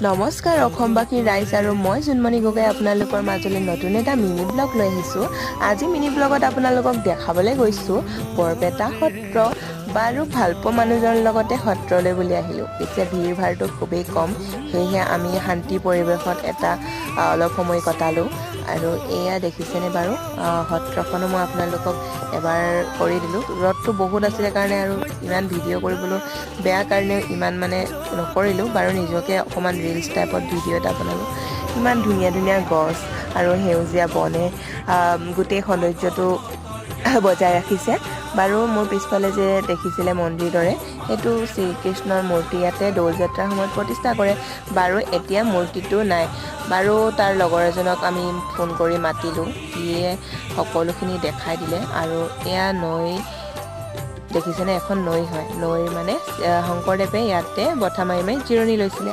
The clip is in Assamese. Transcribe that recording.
নমস্কাৰ অসমবাসী ৰাইজ আৰু মই জোনমণি গগৈ আপোনালোকৰ মাজলৈ নতুন এটা মিনি ব্লগ লৈ আহিছোঁ। আজি মিনি ব্লগত আপোনালোকক দেখাবলৈ গৈছোঁ বৰপেটা সত্ৰ। বাৰু ভালপোৱা মানুহজনৰ লগতে সত্ৰলৈ বুলি আহিলোঁ। এতিয়া ভিৰ ভাৰটো খুবেই কম, সেয়েহে আমি শান্তি পৰিৱেশত অলপ সময় কটালোঁ। আৰু এয়া দেখিছেনে বাৰু সত্ৰখনো মই আপোনালোকক এবাৰ কৰি দিলোঁ। ৰ'দটো বহুত আছিলে কাৰণে আৰু ইমান ভিডিঅ' কৰিবলৈ বেয়া কাৰণেও ইমান নকৰিলোঁ বাৰু। নিজকে অকণমান ৰিলছ টাইপত ভিডিঅ' এটা বনালোঁ। ইমান ধুনীয়া ধুনীয়া গছ আৰু সেউজীয়া বনে গোটেই সৌন্দৰ্যটো বজাই ৰাখিছে। বাৰু মোৰ পিছফালে যে দেখিছিলে মন্দিৰ দৰে, সেইটো শ্ৰীকৃষ্ণৰ মূৰ্তি ইয়াতে দৌল যাত্ৰাৰ সময়ত প্ৰতিষ্ঠা কৰে। বাৰু এতিয়া মূৰ্তিটো নাই। বাৰু তাৰ লগৰ এজনক আমি ফোন কৰি মাতিলোঁ, সিয়ে সকলোখিনি দেখাই দিলে। আৰু এয়া নৈ দেখিছেনে, এখন নৈ হয়। নৈৰ শংকৰদেৱে ইয়াতে বঠা মাৰি জিৰণি লৈছিলে।